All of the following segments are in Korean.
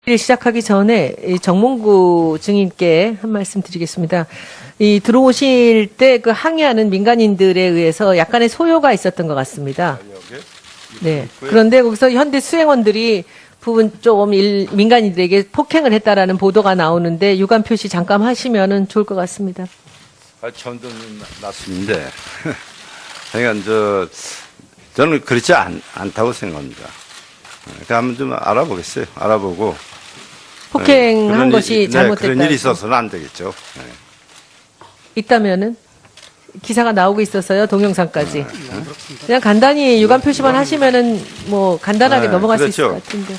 시작하기 전에 이 정몽구 증인께 한 말씀 드리겠습니다. 이 들어오실 때 그 항의하는 민간인들에 의해서 약간의 소요가 있었던 것 같습니다. 네. 그런데 거기서 현대 수행원들이 부분 조금 민간인들에게 폭행을 했다라는 보도가 나오는데 유감 표시 잠깐 하시면은 좋을 것 같습니다. 처음 듣는 말씀인데, 그러니까 저는 그렇지 않다고 생각합니다. 그러니까 한번 좀 알아보겠어요. 알아보고 폭행한 것이 잘못됐다. 그런 일이 있어서는 안 되겠죠. 네. 있다면은 기사가 나오고 있어서요. 동영상까지. 그냥 간단히 유감 표시만 하시면은 뭐 간단하게 넘어갈 그렇죠. 수 있을 것 같은데.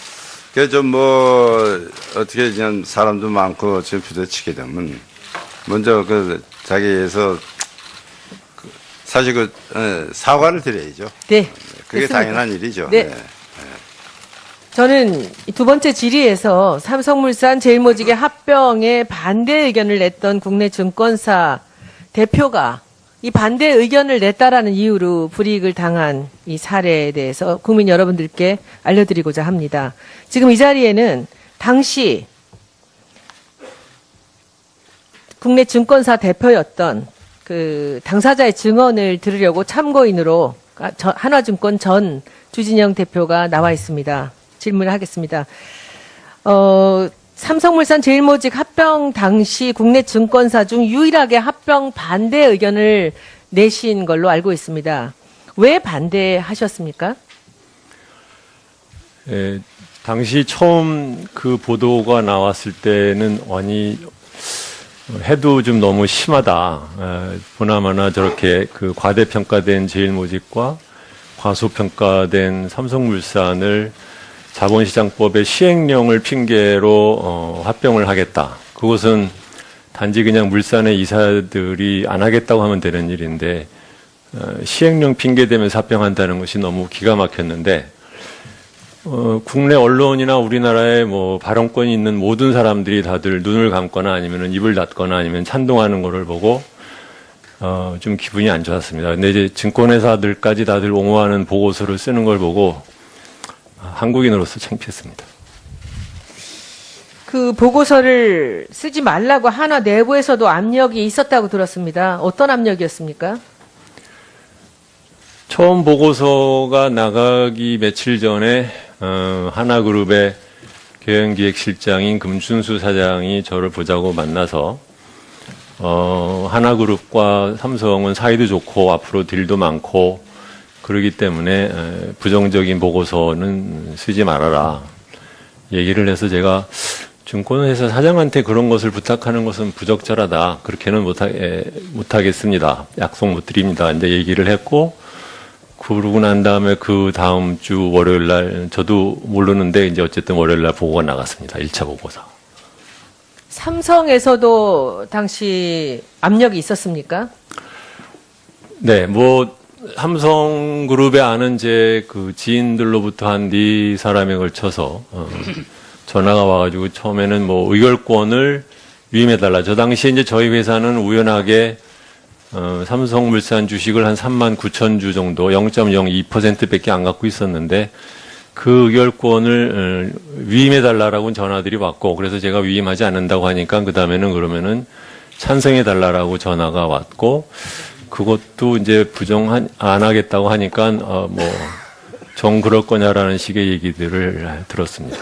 그래서 뭐 어떻게 그냥 사람도 많고 지금 부딪히게 되면 먼저 그 자기에서 사실 사과를 드려야죠. 네. 그게 됐습니다. 당연한 일이죠. 네. 저는 두 번째 질의에서 삼성물산 제일모직의 합병에 반대 의견을 냈던 국내 증권사 대표가 이 반대 의견을 냈다라는 이유로 불이익을 당한 이 사례에 대해서 국민 여러분들께 알려드리고자 합니다. 지금 이 자리에는 당시 국내 증권사 대표였던 그 당사자의 증언을 들으려고 참고인으로 한화증권 전 주진영 대표가 나와 있습니다. 질문을 하겠습니다. 삼성물산 제일모직 합병 당시 국내 증권사 중 유일하게 합병 반대 의견을 내신 걸로 알고 있습니다. 왜 반대하셨습니까? 예, 당시 처음 그 보도가 나왔을 때는 아니 해도 좀 너무 심하다. 보나마나 저렇게 그 과대평가된 제일모직과 과소평가된 삼성물산을 자본시장법의 시행령을 핑계로 합병을 하겠다. 그것은 단지 그냥 물산의 이사들이 안 하겠다고 하면 되는 일인데 시행령 핑계 대면서 합병한다는 것이 너무 기가 막혔는데 국내 언론이나 우리나라에 뭐 발언권이 있는 모든 사람들이 다들 눈을 감거나 아니면 입을 닫거나 아니면 찬동하는 것을 보고 좀 기분이 안 좋았습니다. 근데 이제 증권회사들까지 다들 옹호하는 보고서를 쓰는 걸 보고 한국인으로서 창피했습니다. 그 보고서를 쓰지 말라고 한화 내부에서도 압력이 있었다고 들었습니다. 어떤 압력이었습니까? 처음 보고서가 나가기 며칠 전에 하나그룹의 경영기획실장인 금춘수 사장이 저를 보자고 만나서 하나그룹과 삼성은 사이도 좋고 앞으로 딜도 많고 그러기 때문에 부정적인 보고서는 쓰지 말아라 얘기를 해서 제가 증권회사 사장한테 그런 것을 부탁하는 것은 부적절하다. 그렇게는 못하겠습니다. 약속 못 드립니다. 이제 얘기를 했고 그러고 난 다음에 그 다음 주 월요일 날 저도 모르는데 이제 어쨌든 월요일 날 보고가 나갔습니다. 1차 보고서. 삼성에서도 당시 압력이 있었습니까? 네, 뭐 삼성그룹에 아는 제 그 지인들로부터 한 4사람에 걸쳐서 전화가 와가지고 처음에는 뭐 의결권을 위임해달라. 저 당시에 이제 저희 회사는 우연하게 삼성물산 주식을 한 39,000주 정도 0.02%밖에 안 갖고 있었는데 그 의결권을 위임해달라라고 전화들이 왔고 그래서 제가 위임하지 않는다고 하니까 그 다음에는 그러면은 찬성해달라라고 전화가 왔고 그것도 이제 부정 안 하겠다고 하니까 정 그럴 거냐라는 식의 얘기들을 들었습니다.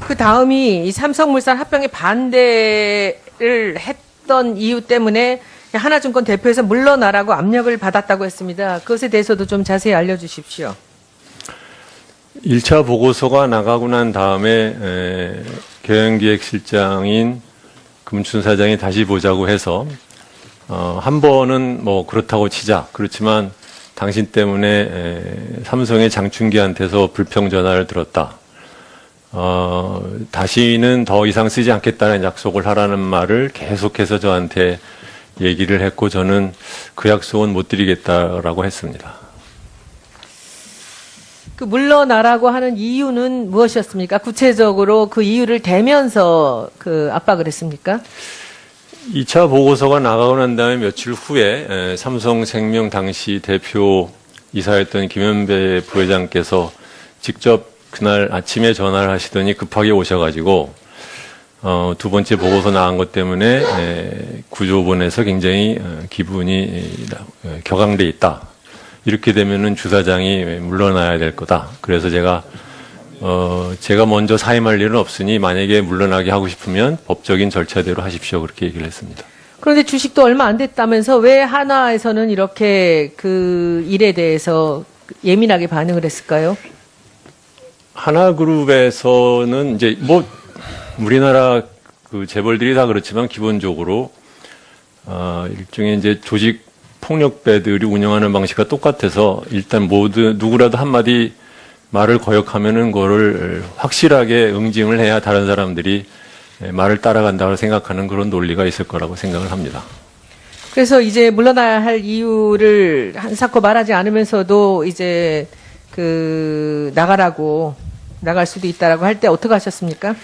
그 다음이 이 삼성물산 합병에 반대를 했던 이유 때문에 하나증권 대표에서 물러나라고 압력을 받았다고 했습니다. 그것에 대해서도 좀 자세히 알려주십시오. 1차 보고서가 나가고 난 다음에 경영기획실장인 금춘 사장이 다시 보자고 해서 한 번은 뭐 그렇다고 치자. 그렇지만 당신 때문에 삼성의 장충기한테서 불평 전화를 들었다. 다시는 더 이상 쓰지 않겠다는 약속을 하라는 말을 계속해서 저한테 얘기를 했고 저는 그 약속은 못 드리겠다라고 했습니다. 그 물러나라고 하는 이유는 무엇이었습니까? 구체적으로 그 이유를 대면서 그 압박을 했습니까? 2차 보고서가 나가고 난 다음에 며칠 후에 삼성생명 당시 대표 이사였던 김현배 부회장께서 직접 그날 아침에 전화를 하시더니 급하게 오셔가지고 두 번째 보고서 나온 것 때문에 구조본에서 굉장히 기분이 격앙돼 있다. 이렇게 되면은 주사장이 물러나야 될 거다. 그래서 제가 먼저 사임할 일은 없으니 만약에 물러나게 하고 싶으면 법적인 절차대로 하십시오. 그렇게 얘기를 했습니다. 그런데 주식도 얼마 안 됐다면서 왜 한화에서는 이렇게 그 일에 대해서 예민하게 반응을 했을까요? 하나그룹에서는 이제 우리나라 그 재벌들이 다 그렇지만 기본적으로 일종의 이제 조직 폭력배들이 운영하는 방식과 똑같아서 일단 누구라도 한마디 말을 거역하면은 그거를 확실하게 응징을 해야 다른 사람들이 말을 따라간다고 생각하는 그런 논리가 있을 거라고 생각을 합니다. 그래서 이제 물러나야 할 이유를 한사코 말하지 않으면서도 이제 나갈 수도 있다라고 할 때 어떻게 하셨습니까?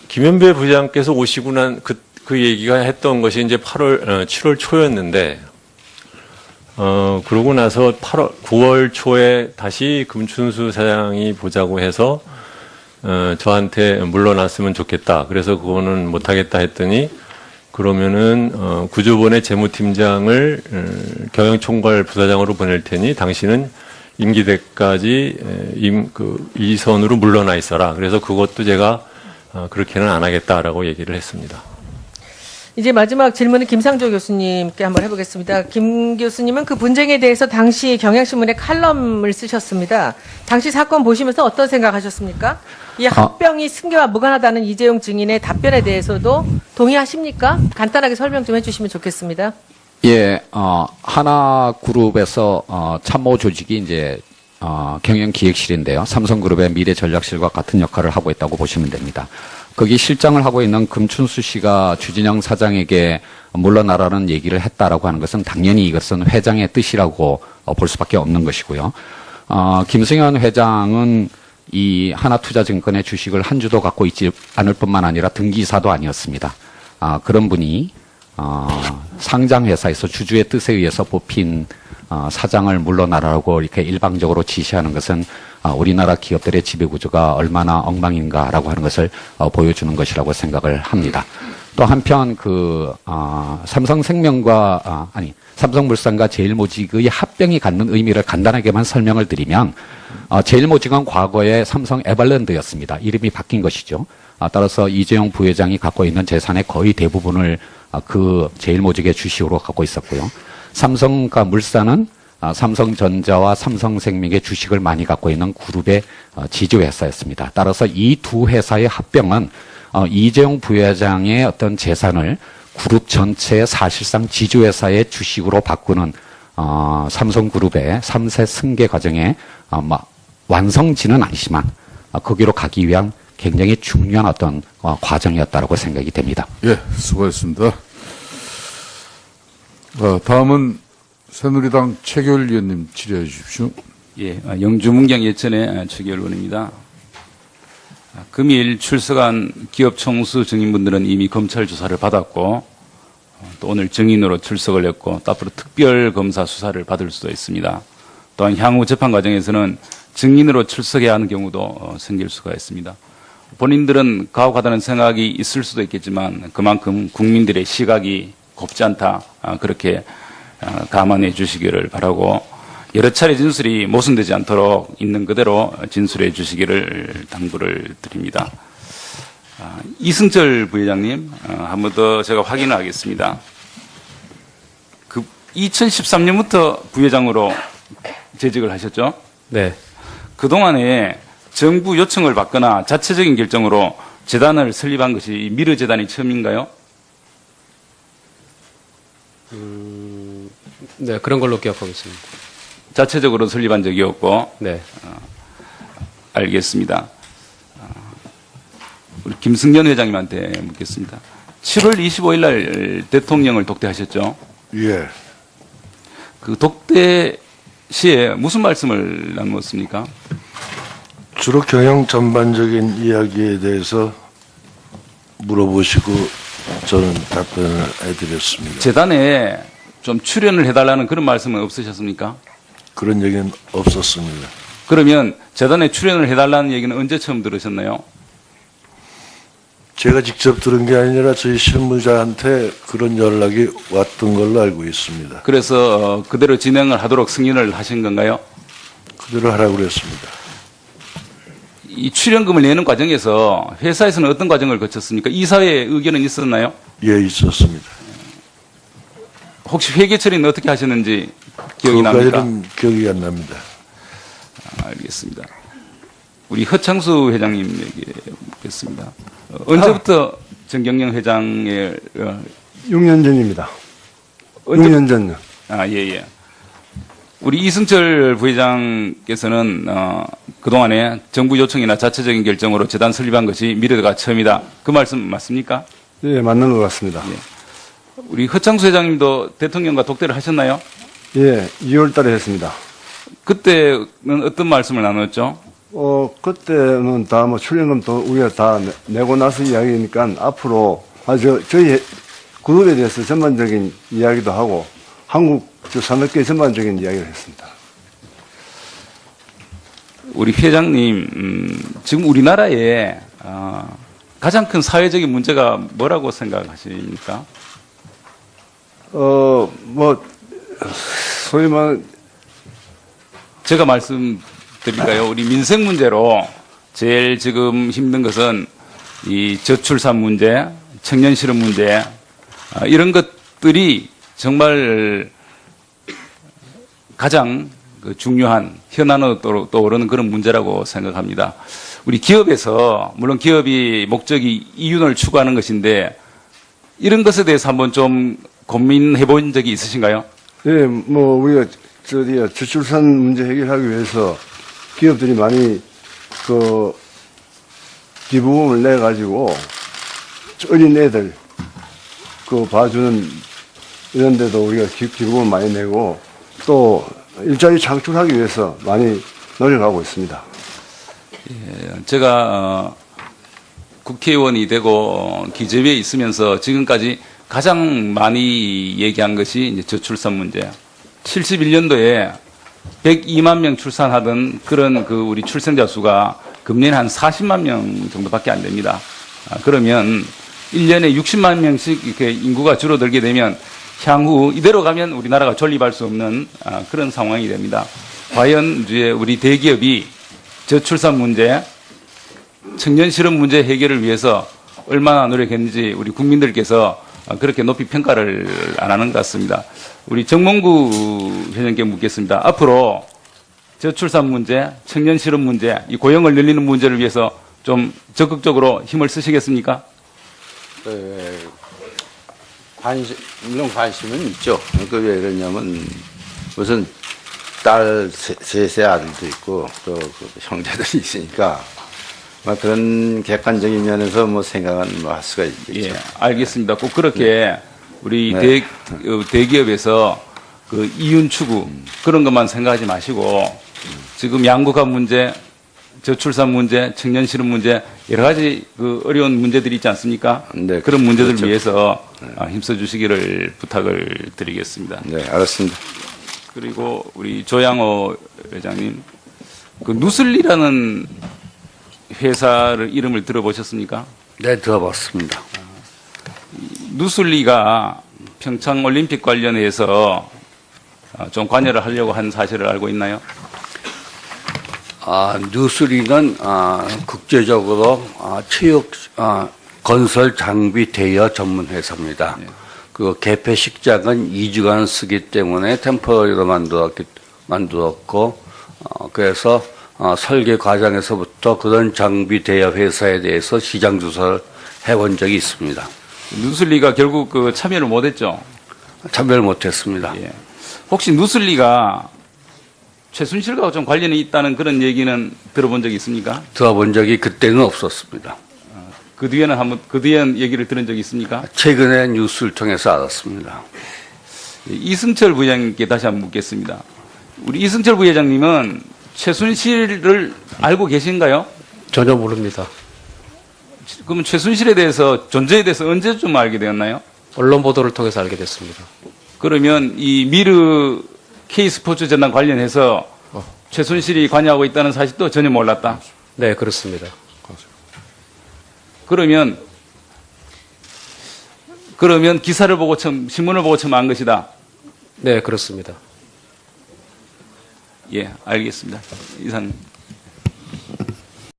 김현배 부장께서 오시고 난 그 얘기가 했던 것이 이제 7월 초였는데, 그러고 나서 9월 초에 다시 금춘수 사장이 보자고 해서, 저한테 물러났으면 좋겠다. 그래서 그거는 못하겠다 했더니, 그러면은, 구조본의 재무팀장을 경영총괄 부사장으로 보낼 테니 당신은 임기 때까지 이 선으로 물러나 있어라. 그래서 그것도 제가 그렇게는 안 하겠다라고 얘기를 했습니다. 이제 마지막 질문은 김상조 교수님께 한번 해보겠습니다. 김 교수님은 그 분쟁에 대해서 당시 경향신문에 칼럼을 쓰셨습니다. 당시 사건 보시면서 어떤 생각하셨습니까? 이 합병이 승계와 무관하다는 이재용 증인의 답변에 대해서도 동의하십니까? 간단하게 설명 좀 해주시면 좋겠습니다. 예, 하나그룹에서 참모 조직이 이제 경영기획실인데요. 삼성그룹의 미래전략실과 같은 역할을 하고 있다고 보시면 됩니다. 거기 실장을 하고 있는 금춘수 씨가 주진영 사장에게 물러나라는 얘기를 했다라고 하는 것은 당연히 이것은 회장의 뜻이라고 볼 수밖에 없는 것이고요. 김승현 회장은 이 하나투자증권의 주식을 한 주도 갖고 있지 않을 뿐만 아니라 등기사도 아니었습니다. 그런 분이 상장회사에서 주주의 뜻에 의해서 뽑힌 사장을 물러나라고 이렇게 일방적으로 지시하는 것은 우리나라 기업들의 지배구조가 얼마나 엉망인가라고 하는 것을 보여주는 것이라고 생각을 합니다. 또 한편 삼성물산과 제일모직의 합병이 갖는 의미를 간단하게만 설명을 드리면 제일모직은 과거에 삼성 에버랜드였습니다. 이름이 바뀐 것이죠. 따라서 이재용 부회장이 갖고 있는 재산의 거의 대부분을 그 제일모직의 주식으로 갖고 있었고요. 삼성과 물산은 삼성전자와 삼성생명의 주식을 많이 갖고 있는 그룹의 지주회사였습니다. 따라서 이 두 회사의 합병은 이재용 부회장의 어떤 재산을 그룹 전체의 사실상 지주회사의 주식으로 바꾸는 삼성그룹의 3세 승계 과정에 완성지는 아니지만 거기로 가기 위한 굉장히 중요한 어떤 과정이었다고 생각이 됩니다. 예, 수고했습니다. 다음은 새누리당 최교일 의원님 질의해 주십시오. 예, 영주문경 예천의 최교일 의원입니다. 금일 출석한 기업 총수 증인분들은 이미 검찰 조사를 받았고 또 오늘 증인으로 출석을 했고 또 앞으로 특별 검사 수사를 받을 수도 있습니다. 또한 향후 재판 과정에서는 증인으로 출석해야 하는 경우도 생길 수가 있습니다. 본인들은 가혹하다는 생각이 있을 수도 있겠지만 그만큼 국민들의 시각이 곱지 않다 그렇게 감안해 주시기를 바라고 여러 차례 진술이 모순되지 않도록 있는 그대로 진술해 주시기를 당부를 드립니다. 이승철 부회장님 한 번 더 제가 확인을 하겠습니다. 2013년부터 부회장으로 재직을 하셨죠? 네. 그동안에 정부 요청을 받거나 자체적인 결정으로 재단을 설립한 것이 미르재단이 처음인가요? 네, 그런 걸로 기억하고 있습니다. 자체적으로 설립한 적이 없고. 네. 알겠습니다. 우리 김승년 회장님한테 묻겠습니다. 7월 25일 날 대통령을 독대하셨죠? 예. 그 독대 시에 무슨 말씀을 나누었습니까? 주로 경영 전반적인 이야기에 대해서 물어보시고 저는 답변을 해드렸습니다. 재단에 좀 출연을 해달라는 그런 말씀은 없으셨습니까? 그런 얘기는 없었습니다. 그러면 재단에 출연을 해달라는 얘기는 언제 처음 들으셨나요? 제가 직접 들은 게 아니라 저희 실무자한테 그런 연락이 왔던 걸로 알고 있습니다. 그래서 그대로 진행을 하도록 승인을 하신 건가요? 그대로 하라고 그랬습니다. 이 출연금을 내는 과정에서 회사에서는 어떤 과정을 거쳤습니까? 이사회의 의견은 있었나요? 예, 있었습니다. 혹시 회계 처리는 어떻게 하셨는지 기억이 납니까? 그것까지는 기억이 안 납니다. 알겠습니다. 우리 허창수 회장님에게 묻겠습니다. 언제부터 정경영 회장의 6년 전입니다. 언제- 6년 전요. 예. 우리 이승철 부회장께서는 그동안에 정부 요청이나 자체적인 결정으로 재단 설립한 것이 미래가 처음이다. 그 말씀 맞습니까? 예, 맞는 것 같습니다. 우리 허창수 회장님도 대통령과 독대를 하셨나요? 예, 2월 달에 했습니다. 그때는 어떤 말씀을 나눴죠? 그때는 다 뭐 출연금도 우리가 다 내고 나서 이야기니까 앞으로 저희 그룹에 대해서 전반적인 이야기도 하고 한국 산업계 전반적인 이야기를 했습니다. 우리 회장님, 지금 우리나라에 가장 큰 사회적인 문제가 뭐라고 생각하십니까? 소위 말하는 제가 말씀드릴까요? 우리 민생 문제로 제일 지금 힘든 것은 이 저출산 문제, 청년 실업 문제, 이런 것들이 정말 가장 중요한 현안으로 떠오르는 그런 문제라고 생각합니다. 우리 기업에서 물론 기업이 목적이 이윤을 추구하는 것인데 이런 것에 대해서 한번 좀 고민해 본 적이 있으신가요? 예, 뭐 우리가 저출산 문제 해결하기 위해서 기업들이 많이 기부금을 내 가지고 어린 애들 봐주는 이런 데도 우리가 기부금을 많이 내고 또 일자리 창출하기 위해서 많이 노력하고 있습니다. 제가 국회의원이 되고 기재위에 있으면서 지금까지 가장 많이 얘기한 것이 이제 저출산 문제. 71년도에 102만 명 출산하던 그런 우리 출생자 수가 금년에 한 40만 명 정도밖에 안 됩니다. 그러면 1년에 60만 명씩 이렇게 인구가 줄어들게 되면 향후 이대로 가면 우리나라가 존립할 수 없는 그런 상황이 됩니다. 과연 이제 우리 대기업이 저출산 문제, 청년 실업 문제 해결을 위해서 얼마나 노력했는지 우리 국민들께서 그렇게 높이 평가를 안 하는 것 같습니다. 우리 정몽구 회장님께 묻겠습니다. 앞으로 저출산 문제, 청년 실업 문제, 이 고용을 늘리는 문제를 위해서 좀 적극적으로 힘을 쓰시겠습니까? 물론 관심은 있죠. 그 왜 그러냐면 무슨 딸 세 아들도 있고 또 형제들이 있으니까 그런 객관적인 면에서 생각은 할 수가 있겠죠. 예, 알겠습니다. 꼭 그렇게 우리 네. 대기업에서 이윤 추구 그런 것만 생각하지 마시고 지금 양극화 문제, 저출산 문제, 청년 실업 문제 여러 가지 어려운 문제들이 있지 않습니까? 네, 그런 문제들을 그렇죠. 위해서 힘써 주시기를 부탁을 드리겠습니다. 네, 알았습니다. 그리고 우리 조양호 회장님, 누슬리라는 회사를 이름을 들어보셨습니까? 네, 들어봤습니다. 누슬리가 평창 올림픽 관련해서 좀 관여를 하려고 한 사실을 알고 있나요? 누스리는 국제적으로 체육 건설 장비 대여 전문 회사입니다. 그 개폐식장은 2주간 쓰기 때문에 템포리로 만들었고 그래서 설계 과정에서부터 그런 장비 대여 회사에 대해서 시장 조사를 해본 적이 있습니다. 누슬리가 결국 참여를 못했죠. 참여를 못했습니다. 예. 혹시 누슬리가 최순실과 좀 관련이 있다는 그런 얘기는 들어본 적이 있습니까? 들어본 적이 그때는 없었습니다. 그 뒤에는 얘기를 들은 적이 있습니까? 최근에 뉴스를 통해서 알았습니다. 이승철 부회장님께 다시 한번 묻겠습니다. 우리 이승철 부회장님은 최순실을 알고 계신가요? 전혀 모릅니다. 그러면 최순실에 대해서 존재에 대해서 언제쯤 알게 되었나요? 언론 보도를 통해서 알게 됐습니다. 그러면 이 미르 K스포츠 재단 관련해서 최순실이 관여하고 있다는 사실도 전혀 몰랐다. 네, 그렇습니다. 그러면 기사를 보고 신문을 보고 처음 안 것이다. 네, 그렇습니다. 예, 알겠습니다. 이상.